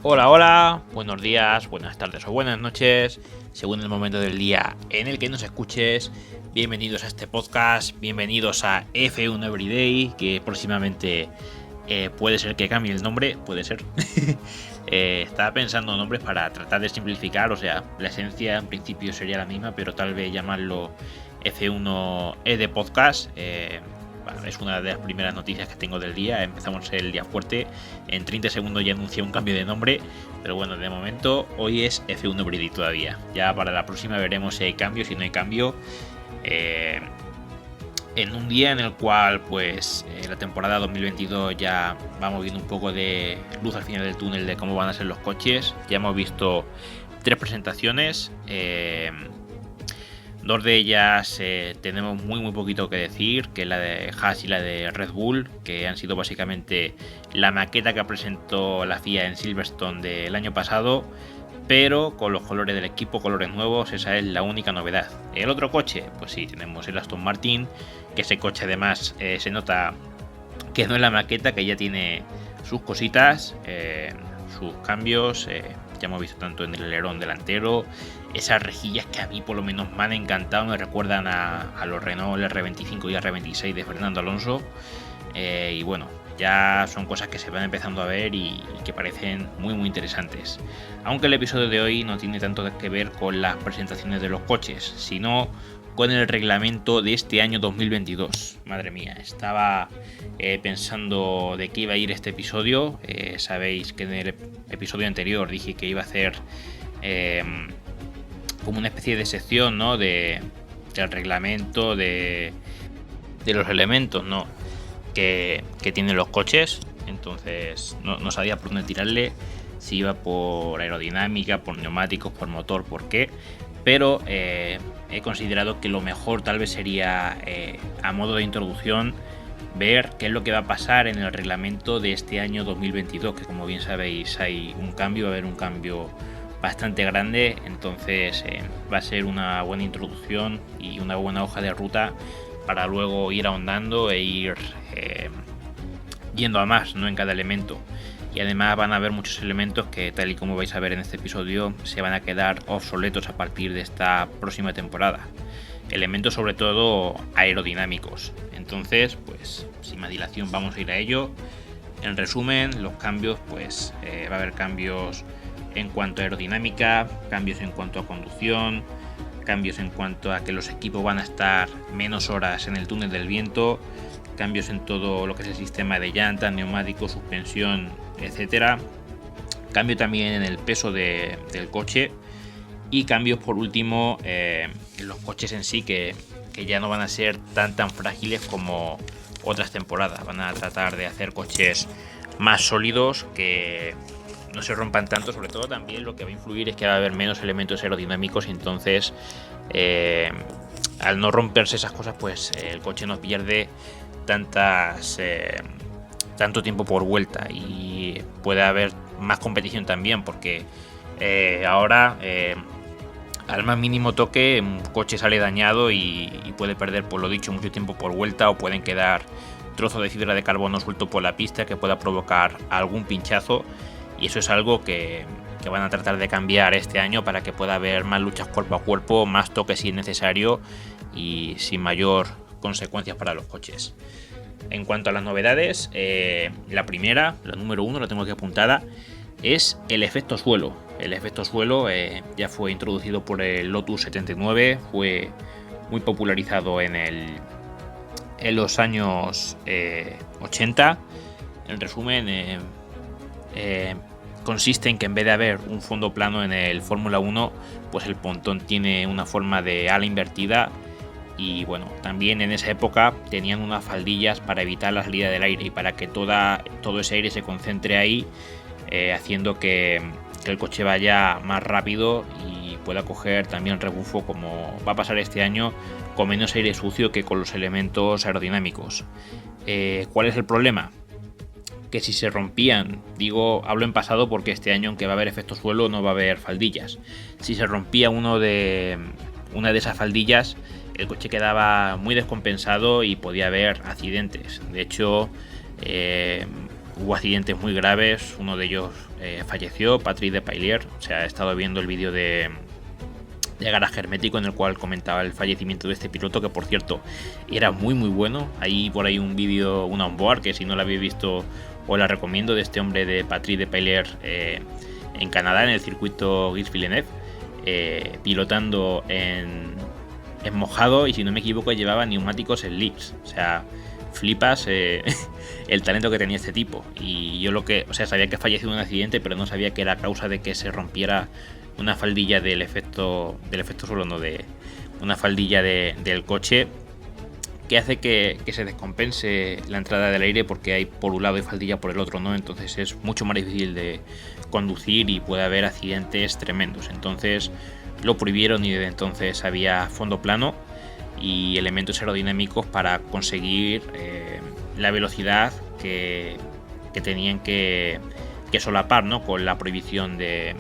Hola, hola, buenos días, buenas tardes o buenas noches, según el momento del día en el que nos escuches. Bienvenidos a este podcast, bienvenidos a F1 Everyday, que próximamente puede ser que cambie el nombre, puede ser. Estaba pensando nombres para tratar de simplificar, o sea, la esencia en principio sería la misma, pero tal vez llamarlo F1 ED Podcast. Bueno, es una de las primeras noticias que tengo del día. Empezamos el día fuerte. En 30 segundos ya anuncié un cambio de nombre. Pero bueno, de momento hoy es F1 Everyday todavía. Ya para la próxima veremos si hay cambio, si no hay cambio. En un día en el cual pues la temporada 2022 ya vamos viendo un poco de luz al final del túnel de cómo van a ser los coches. Ya hemos visto 3 presentaciones. Dos de ellas tenemos muy poquito que decir, que es la de Haas y la de Red Bull, que han sido básicamente la maqueta que presentó la FIA en Silverstone del año pasado, pero con los colores del equipo, colores nuevos. Esa es la única novedad. El otro coche, pues sí, tenemos el Aston Martin, que ese coche además se nota que no es la maqueta, que ya tiene sus cositas, sus cambios. Ya hemos visto tanto en el alerón delantero, esas rejillas que a mí por lo menos me han encantado, me recuerdan a los Renault R25 y R26 de Fernando Alonso. Y bueno, ya son cosas que se van empezando a ver y que parecen muy interesantes. Aunque el episodio de hoy no tiene tanto que ver con las presentaciones de los coches, sino con el reglamento de este año 2022. Madre mía, estaba pensando de qué iba a ir este episodio. Sabéis que en el episodio anterior dije que iba a hacer como una especie de sección, ¿no? del reglamento de los elementos, ¿no? que tienen los coches. Entonces no sabía por dónde tirarle, si iba por aerodinámica, por neumáticos, por motor, por qué. Pero he considerado que lo mejor tal vez sería, a modo de introducción, ver qué es lo que va a pasar en el reglamento de este año 2022, que como bien sabéis hay un cambio, va a haber un cambio bastante grande. Entonces va a ser una buena introducción y una buena hoja de ruta para luego ir ahondando e ir yendo a más, ¿no? En cada elemento. Y además van a haber muchos elementos que, tal y como vais a ver en este episodio, se van a quedar obsoletos a partir de esta próxima temporada. Elementos sobre todo aerodinámicos. Entonces, pues sin más dilación vamos a ir a ello. En resumen, los cambios, pues va a haber cambios en cuanto a aerodinámica, cambios en cuanto a conducción, cambios en cuanto a que los equipos van a estar menos horas en el túnel del viento, cambios en todo lo que es el sistema de llantas, neumáticos, suspensión, etcétera. Cambio también en el peso del coche y cambios por último en los coches en sí, que ya no van a ser tan frágiles como otras temporadas. Van a tratar de hacer coches más sólidos, que no se rompan tanto. Sobre todo también lo que va a influir es que va a haber menos elementos aerodinámicos, y entonces al no romperse esas cosas, pues el coche no pierde tanto tiempo por vuelta, y puede haber más competición también, porque ahora al más mínimo toque un coche sale dañado y puede perder, por lo dicho, mucho tiempo por vuelta, o pueden quedar trozos de fibra de carbono suelto por la pista que pueda provocar algún pinchazo. Y eso es algo que van a tratar de cambiar este año, para que pueda haber más luchas cuerpo a cuerpo, más toques si es necesario y sin mayor consecuencias para los coches. En cuanto a las novedades, la primera, la número 1, la tengo aquí apuntada, es el efecto suelo. El efecto suelo ya fue introducido por el Lotus 79, fue muy popularizado en los años 80. En resumen, consiste en que en vez de haber un fondo plano en el Fórmula 1, pues el pontón tiene una forma de ala invertida. Y bueno, también en esa época tenían unas faldillas para evitar la salida del aire y para que todo ese aire se concentre ahí, haciendo que el coche vaya más rápido y pueda coger también rebufo, como va a pasar este año, con menos aire sucio que con los elementos aerodinámicos. ¿Cuál es el problema? Que si se rompían, hablo en pasado porque este año, aunque va a haber efecto suelo, no va a haber faldillas. Si se rompía una de esas faldillas, el coche quedaba muy descompensado y podía haber accidentes. De hecho, hubo accidentes muy graves, uno de ellos falleció, Patrick Depailler. O sea, he estado viendo el vídeo de Garaje Hermético en el cual comentaba el fallecimiento de este piloto, que por cierto era muy bueno. Hay por ahí un vídeo, una onboard, que si no la habéis visto os la recomiendo, de este hombre, de Patrick Depailler, en Canadá, en el circuito Gilles Villeneuve, pilotando en mojado, y si no me equivoco llevaba neumáticos slips. O sea, flipas el talento que tenía este tipo. Y yo sabía que falleció en un accidente, pero no sabía que era causa de que se rompiera una faldilla del efecto suelo, no, de una faldilla del coche, que hace que se descompense la entrada del aire, porque hay por un lado y faldilla por el otro, ¿no? Entonces es mucho más difícil de conducir y puede haber accidentes tremendos. Entonces lo prohibieron, y desde entonces había fondo plano y elementos aerodinámicos para conseguir la velocidad que tenían que solapar, ¿no?, con la prohibición del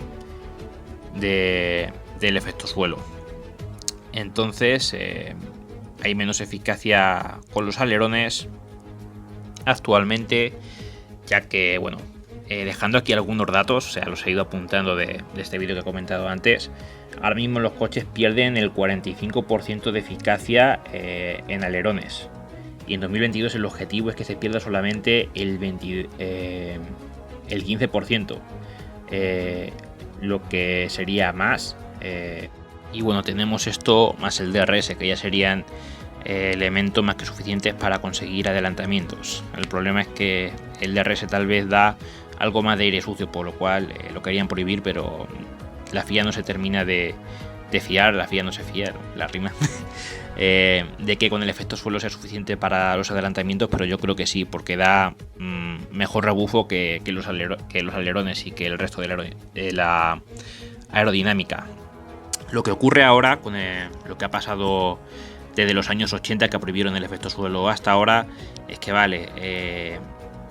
efecto suelo. Entonces hay menos eficacia con los alerones actualmente, ya que, bueno, dejando aquí algunos datos, o sea, los he ido apuntando de este vídeo que he comentado antes. Ahora mismo los coches pierden el 45% de eficacia en alerones, y en 2022 el objetivo es que se pierda solamente el 15%, lo que sería más. Y bueno, tenemos esto más el DRS, que ya serían elementos más que suficientes para conseguir adelantamientos. El problema es que el DRS tal vez da algo más de aire sucio, por lo cual lo querían prohibir, pero la FIA no se termina de fiar, la FIA no se fía, la rima, de que con el efecto suelo sea suficiente para los adelantamientos, pero yo creo que sí, porque da mejor rebufo que los alerones y que el resto de la aerodinámica. Lo que ocurre ahora con lo que ha pasado desde los años 80, que prohibieron el efecto suelo, hasta ahora, es que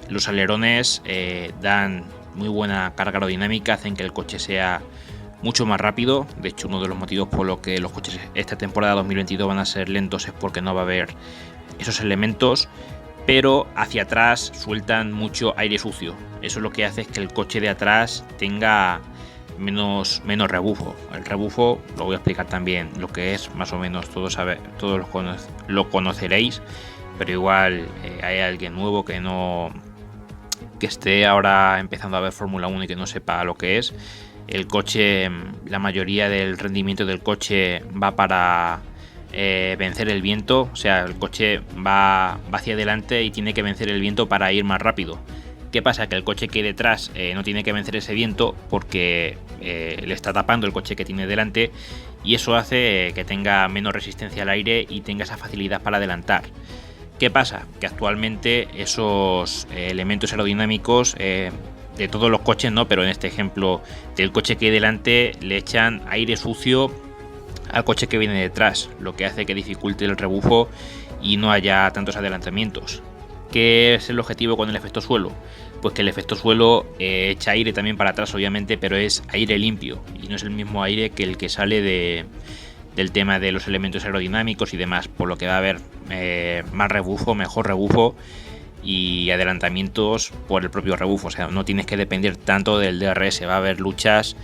los alerones dan muy buena carga aerodinámica, hacen que el coche sea mucho más rápido. De hecho, uno de los motivos por los que los coches esta temporada 2022 van a ser lentos es porque no va a haber esos elementos, pero hacia atrás sueltan mucho aire sucio. Eso lo que hace es que el coche de atrás tenga menos rebufo. El rebufo lo voy a explicar también lo que es, más o menos todos lo conoceréis, pero igual hay alguien nuevo que esté ahora empezando a ver Fórmula 1 y que no sepa lo que es. El coche, la mayoría del rendimiento del coche va para vencer el viento. O sea, el coche va hacia adelante y tiene que vencer el viento para ir más rápido. ¿Qué pasa? Que el coche que hay detrás no tiene que vencer ese viento, porque le está tapando el coche que tiene delante, y eso hace que tenga menos resistencia al aire y tenga esa facilidad para adelantar. ¿Qué pasa? Que actualmente esos elementos aerodinámicos de todos los coches, no, pero en este ejemplo del coche que hay delante, le echan aire sucio al coche que viene detrás, lo que hace que dificulte el rebufo y no haya tantos adelantamientos. ¿Qué es el objetivo con el efecto suelo? Pues que el efecto suelo echa aire también para atrás, obviamente, pero es aire limpio y no es el mismo aire que el que sale del tema de los elementos aerodinámicos y demás, por lo que va a haber más rebufo, mejor rebufo y adelantamientos por el propio rebufo. O sea, no tienes que depender tanto del DRS, va a haber luchas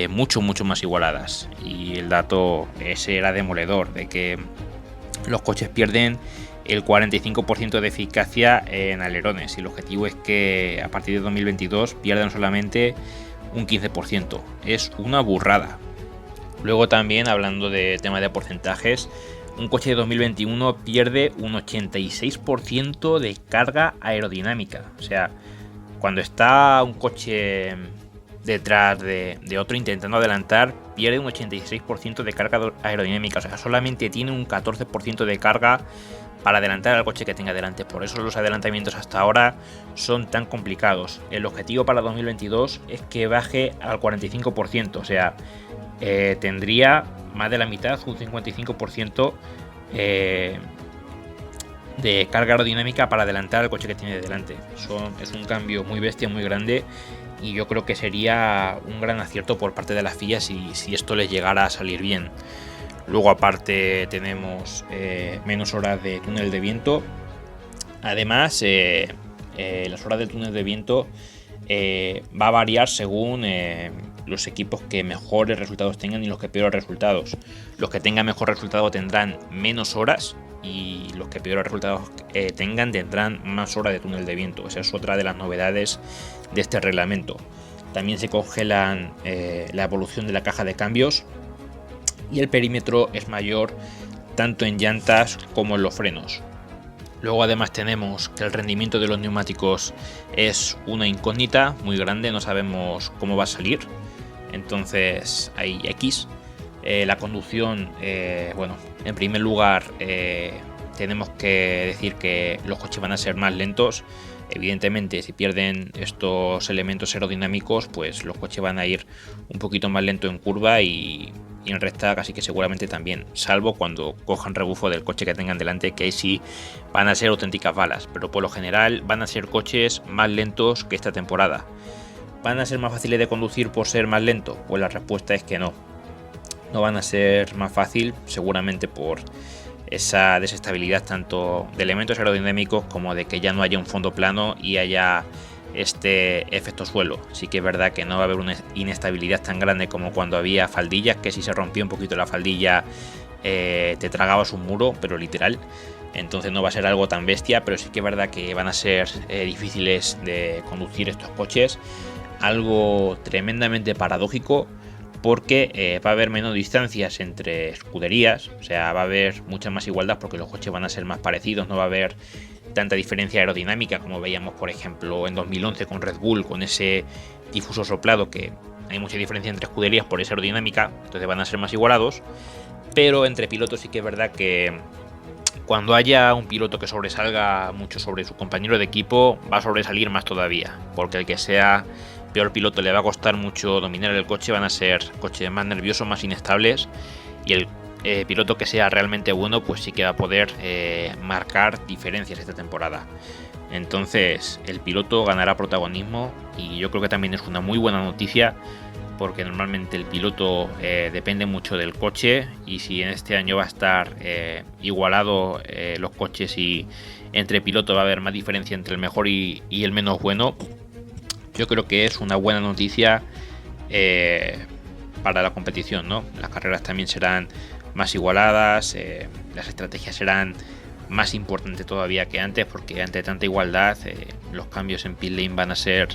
mucho más igualadas. Y el dato ese era demoledor, de que los coches pierden el 45% de eficacia en alerones, y el objetivo es que a partir de 2022 pierdan solamente un 15%. Es una burrada. Luego también, hablando de tema de porcentajes, un coche de 2021 pierde un 86% de carga aerodinámica. O sea, cuando está un coche detrás de otro intentando adelantar, pierde un 86% de carga aerodinámica. O sea, solamente tiene un 14% de carga para adelantar al coche que tenga delante. Por eso los adelantamientos hasta ahora son tan complicados. El objetivo para 2022 es que baje al 45%. O sea, tendría más de la mitad, un 55% de carga aerodinámica para adelantar al coche que tiene delante. Es un cambio muy bestia, muy grande, y yo creo que sería un gran acierto por parte de la FIA si esto les llegara a salir bien. Luego, aparte, tenemos menos horas de túnel de viento. Además, las horas del túnel de viento va a variar según los equipos que mejores resultados tengan y los que peores resultados. Los que tengan mejor resultado tendrán menos horas y los que peores resultados tengan tendrán más horas de túnel de viento. Esa es otra de las novedades de este reglamento. También se congelan la evolución de la caja de cambios y el perímetro es mayor tanto en llantas como en los frenos. Luego además tenemos que el rendimiento de los neumáticos es una incógnita muy grande, no sabemos cómo va a salir. Entonces hay X. La conducción, bueno, en primer lugar tenemos que decir que los coches van a ser más lentos. Evidentemente, si pierden estos elementos aerodinámicos, pues los coches van a ir un poquito más lento en curva y en recta casi que seguramente también, salvo cuando cojan rebufo del coche que tengan delante, que ahí sí van a ser auténticas balas, pero por lo general van a ser coches más lentos que esta temporada. ¿Van a ser más fáciles de conducir por ser más lentos? Pues la respuesta es que no. No van a ser más fácil, seguramente por esa desestabilidad tanto de elementos aerodinámicos como de que ya no haya un fondo plano y haya este efecto suelo. Sí que es verdad que no va a haber una inestabilidad tan grande como cuando había faldillas, que si se rompía un poquito la faldilla te tragabas un muro, pero literal. Entonces no va a ser algo tan bestia, pero sí que es verdad que van a ser difíciles de conducir estos coches. Algo tremendamente paradójico, porque va a haber menos distancias entre escuderías, o sea, va a haber mucha más igualdad porque los coches van a ser más parecidos, no va a haber tanta diferencia aerodinámica como veíamos, por ejemplo, en 2011 con Red Bull, con ese difuso soplado, que hay mucha diferencia entre escuderías por esa aerodinámica, entonces van a ser más igualados. Pero entre pilotos sí que es verdad que cuando haya un piloto que sobresalga mucho sobre su compañero de equipo, va a sobresalir más todavía, porque el que sea peor piloto le va a costar mucho dominar el coche, van a ser coches más nerviosos, más inestables, y el piloto que sea realmente bueno pues sí que va a poder marcar diferencias esta temporada. Entonces el piloto ganará protagonismo y yo creo que también es una muy buena noticia, porque normalmente el piloto depende mucho del coche, y si en este año va a estar igualado los coches y entre pilotos va a haber más diferencia entre el mejor y el menos bueno, yo creo que es una buena noticia para la competición, ¿no? Las carreras también serán más igualadas, las estrategias serán más importantes todavía que antes, porque ante tanta igualdad los cambios en pit lane van a ser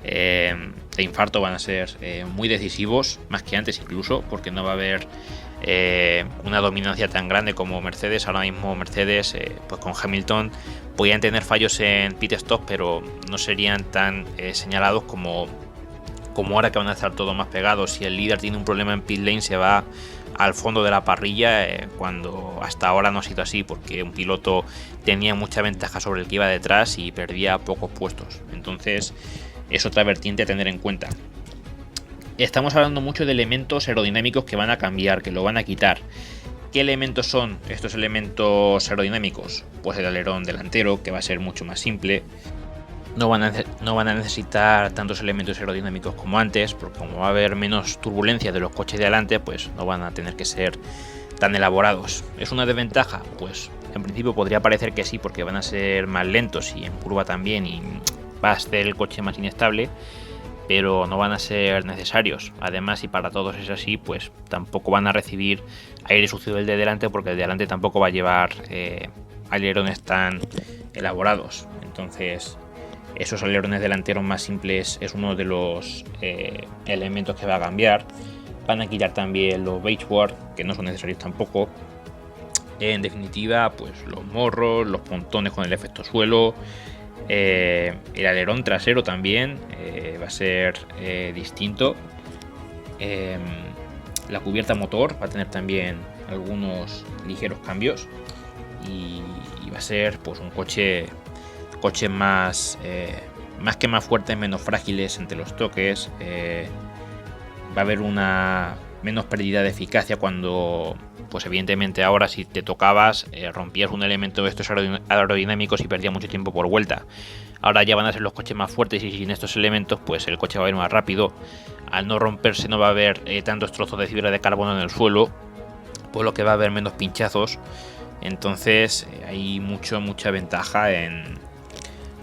de infarto, van a ser muy decisivos, más que antes incluso, porque no va a haber una dominancia tan grande como Mercedes. Ahora mismo Mercedes pues con Hamilton podían tener fallos en pit stop, pero no serían tan señalados como ahora, que van a estar todos más pegados. Si el líder tiene un problema en pit lane, se va al fondo de la parrilla, cuando hasta ahora no ha sido así, porque un piloto tenía mucha ventaja sobre el que iba detrás y perdía pocos puestos. Entonces es otra vertiente a tener en cuenta. Estamos hablando mucho de elementos aerodinámicos que van a cambiar, que lo van a quitar. ¿Qué elementos son estos elementos aerodinámicos? Pues el alerón delantero, que va a ser mucho más simple. No van a necesitar tantos elementos aerodinámicos como antes, porque como va a haber menos turbulencia de los coches de adelante, pues no van a tener que ser tan elaborados. ¿Es una desventaja? Pues en principio podría parecer que sí, porque van a ser más lentos y en curva también, y va a ser el coche más inestable, pero no van a ser necesarios. Además, si para todos es así, pues tampoco van a recibir aire sucio del de delante, porque el de delante tampoco va a llevar alerones tan elaborados. Entonces esos alerones delanteros más simples es uno de los elementos que va a cambiar. Van a quitar también los baseboard, que no son necesarios tampoco. En definitiva, pues los morros, los pontones con el efecto suelo, el alerón trasero también va a ser distinto. La cubierta motor va a tener también algunos ligeros cambios, y va a ser pues un coches más que más fuertes, menos frágiles entre los toques. Va a haber una menos pérdida de eficacia cuando, pues evidentemente ahora si te tocabas rompías un elemento de estos aerodinámicos y perdías mucho tiempo por vuelta. Ahora ya van a ser los coches más fuertes, y sin estos elementos pues el coche va a ir más rápido. Al no romperse no va a haber tantos trozos de fibra de carbono en el suelo, por lo que va a haber menos pinchazos. Entonces hay mucha ventaja en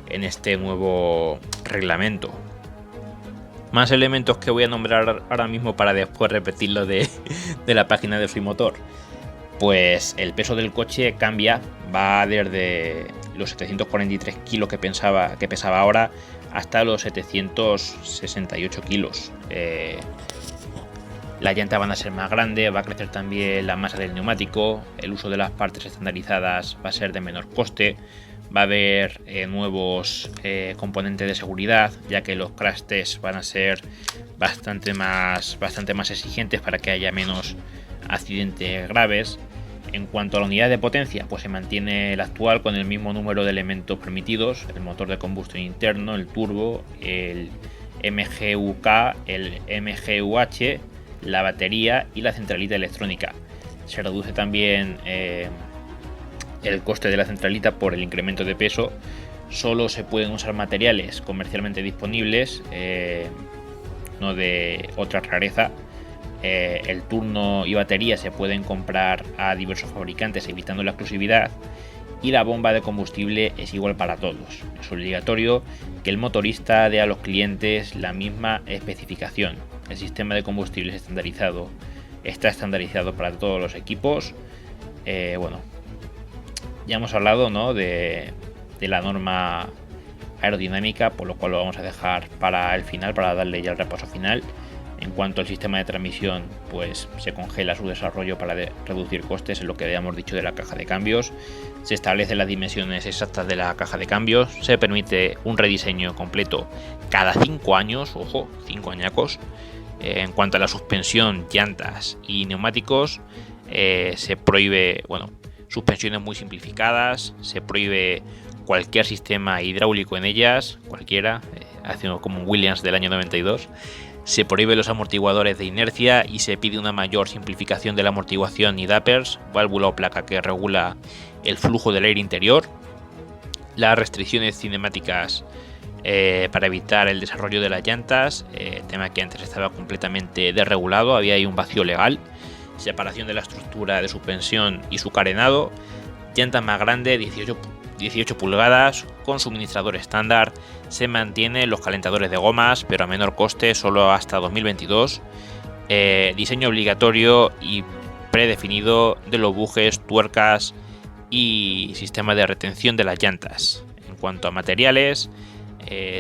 en este nuevo reglamento. Más elementos que voy a nombrar ahora mismo para después repetirlo de la página de Soymotor. Pues el peso del coche cambia, va desde los 743 kilos que pesaba ahora hasta los 768 kilos. Las llantas van a ser más grandes, va a crecer también la masa del neumático, el uso de las partes estandarizadas va a ser de menor coste, va a haber nuevos componentes de seguridad, ya que los crash tests van a ser bastante más exigentes para que haya menos accidentes graves. En cuanto a la unidad de potencia, pues se mantiene la actual con el mismo número de elementos permitidos: el motor de combustión interno, el turbo, el MGUK, el MGUH, la batería y la centralita electrónica. Se reduce también el coste de la centralita por el incremento de peso. Solo se pueden usar materiales comercialmente disponibles, no de otra rareza. El turno y batería se pueden comprar a diversos fabricantes, evitando la exclusividad, y la bomba de combustible es igual para todos. Es obligatorio que el motorista dé a los clientes la misma especificación. El sistema de combustible está estandarizado para todos los equipos. Bueno, ya hemos hablado, ¿no?, de la norma aerodinámica, por lo cual lo vamos a dejar para el final, para darle ya el repaso final. En cuanto al sistema de transmisión, pues se congela su desarrollo para reducir costes, en lo que habíamos dicho de la caja de cambios. Se establecen las dimensiones exactas de la caja de cambios. Se permite un rediseño completo cada 5 años, ojo, 5 añacos. En cuanto a la suspensión, llantas y neumáticos, se prohíbe, suspensiones muy simplificadas, se prohíbe cualquier sistema hidráulico en ellas, cualquiera, haciendo como un Williams del año 92. Se prohíbe los amortiguadores de inercia y se pide una mayor simplificación de la amortiguación y dampers, válvula o placa que regula el flujo del aire interior. Las restricciones cinemáticas para evitar el desarrollo de las llantas, tema que antes estaba completamente desregulado, había ahí un vacío legal. Separación de la estructura de suspensión y su carenado. Llantas más grandes, 18 pulgadas, con suministrador estándar. Se mantienen los calentadores de gomas, pero a menor coste, solo hasta 2022. Diseño obligatorio y predefinido de los bujes, tuercas y sistema de retención de las llantas. En cuanto a materiales,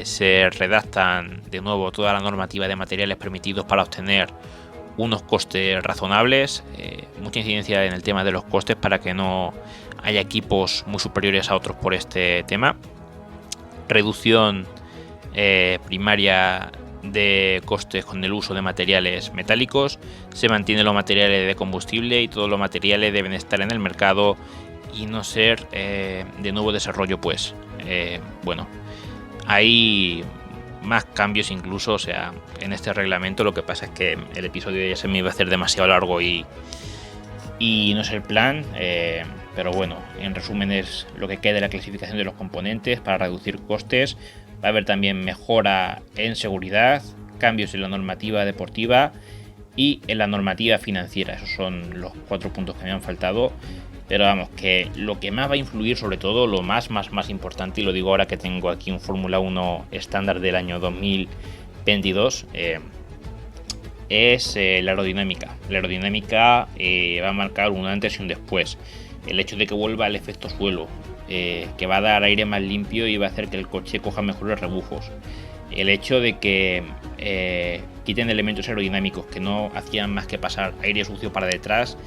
se redactan de nuevo toda la normativa de materiales permitidos para obtener unos costes razonables. Mucha incidencia en el tema de los costes para que no haya equipos muy superiores a otros por este tema. Reducción primaria de costes con el uso de materiales metálicos. Se mantienen los materiales de combustible y todos los materiales deben estar en el mercado y no ser de nuevo desarrollo, pues. Hay más cambios incluso, en este reglamento. Lo que pasa es que el episodio ya se me iba a hacer demasiado largo y no es el plan, pero bueno, en resumen es lo que queda de la clasificación de los componentes para reducir costes. Va a haber también mejora en seguridad, cambios en la normativa deportiva y en la normativa financiera. Esos son los 4 puntos que me han faltado. Pero vamos, que lo que más va a influir, sobre todo lo más importante, y lo digo ahora que tengo aquí un Fórmula 1 estándar del año 2022, es la aerodinámica. La aerodinámica va a marcar un antes y un después. El hecho de que vuelva el efecto suelo, que va a dar aire más limpio y va a hacer que el coche coja mejores rebujos. El hecho de que quiten elementos aerodinámicos que no hacían más que pasar aire sucio para detrás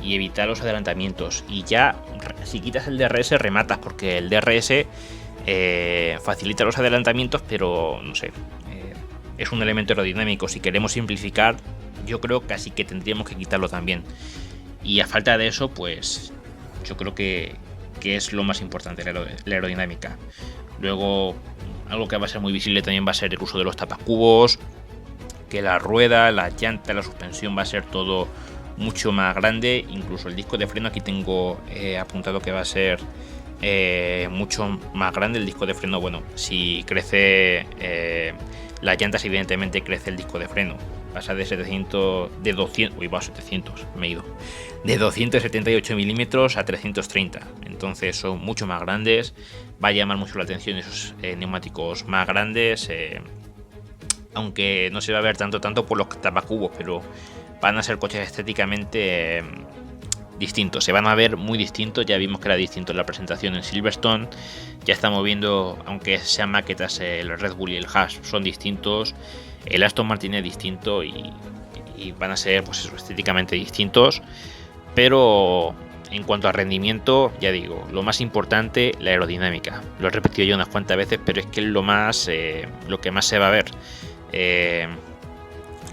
y evitar los adelantamientos. Y ya, si quitas el DRS, rematas, porque el DRS facilita los adelantamientos, pero no sé, es un elemento aerodinámico. Si queremos simplificar, yo creo que casi que tendríamos que quitarlo también. Y a falta de eso, pues yo creo que es lo más importante, la aerodinámica. Luego, algo que va a ser muy visible también va a ser el uso de los tapacubos, que la rueda, la llanta, la suspensión va a ser todo mucho más grande. Incluso el disco de freno, aquí tengo apuntado que va a ser mucho más grande el disco de freno. Bueno, si crece las llantas, evidentemente crece el disco de freno. pasa de 200, uy, va 700, me he ido, de 278 milímetros a 330, entonces son mucho más grandes. Va a llamar mucho la atención esos neumáticos más grandes, aunque no se va a ver tanto por los tapacubos, pero van a ser coches estéticamente distintos, se van a ver muy distintos. Ya vimos que era distinto en la presentación en Silverstone, ya estamos viendo, aunque sean maquetas, el Red Bull y el Haas son distintos, el Aston Martin es distinto y van a ser, pues eso, estéticamente distintos. Pero en cuanto a rendimiento, ya digo, lo más importante, la aerodinámica. Lo he repetido yo unas cuantas veces, pero es que es lo que más se va a ver.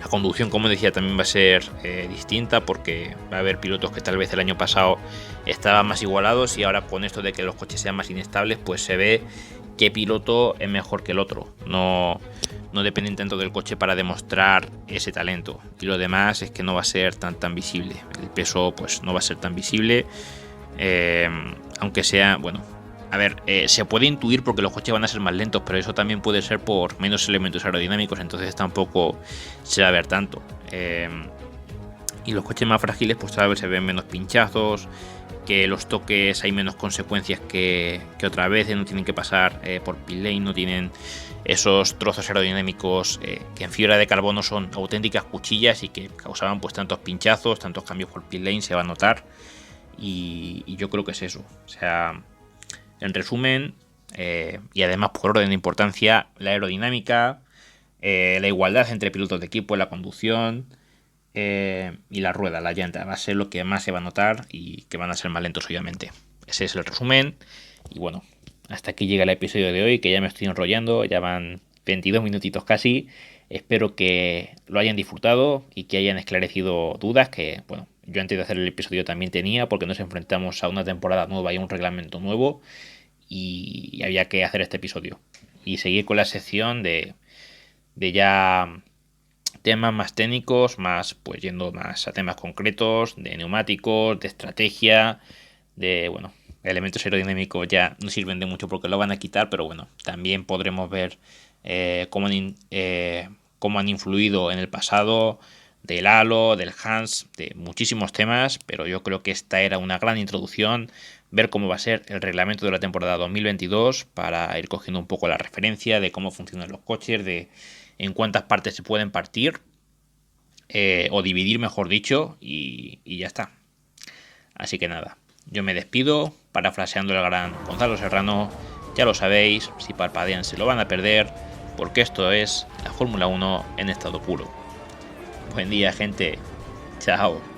La conducción, como decía, también va a ser distinta, porque va a haber pilotos que tal vez el año pasado estaban más igualados, y ahora con esto de que los coches sean más inestables, pues se ve qué piloto es mejor que el otro. No dependen tanto del coche para demostrar ese talento, y lo demás es que no va a ser tan visible. El peso pues no va a ser tan visible, aunque sea, bueno, a ver, se puede intuir porque los coches van a ser más lentos, pero eso también puede ser por menos elementos aerodinámicos, entonces tampoco se va a ver tanto. Y los coches más frágiles pues tal vez se ven menos pinchazos, que los toques hay menos consecuencias que otras veces, no tienen que pasar por pit lane, no tienen esos trozos aerodinámicos que en fibra de carbono son auténticas cuchillas y que causaban pues tantos pinchazos, tantos cambios por pit lane, se va a notar. Y yo creo que es eso. O sea, en resumen, y además por orden de importancia, la aerodinámica, la igualdad entre pilotos de equipo en la conducción, y la rueda, la llanta, va a ser lo que más se va a notar, y que van a ser más lentos, obviamente. Ese es el resumen. Y bueno, hasta aquí llega el episodio de hoy, que ya me estoy enrollando, ya van 22 minutitos casi. Espero que lo hayan disfrutado y que hayan esclarecido dudas que, bueno, yo antes de hacer el episodio también tenía, porque nos enfrentamos a una temporada nueva y a un reglamento nuevo, y había que hacer este episodio y seguir con la sección de ya temas más técnicos, más pues yendo más a temas concretos de neumáticos, de estrategia, de, bueno, elementos aerodinámicos ya no sirven de mucho porque lo van a quitar, pero bueno, también podremos ver cómo han influido en el pasado, del halo, del Hans, de muchísimos temas, pero yo creo que esta era una gran introducción, ver cómo va a ser el reglamento de la temporada 2022 para ir cogiendo un poco la referencia de cómo funcionan los coches, de en cuántas partes se pueden partir, o dividir, mejor dicho, y ya está. Así que nada, yo me despido, parafraseando al gran Gonzalo Serrano. Ya lo sabéis, si parpadean se lo van a perder, porque esto es la Fórmula 1 en estado puro. Buen día, gente. Chao.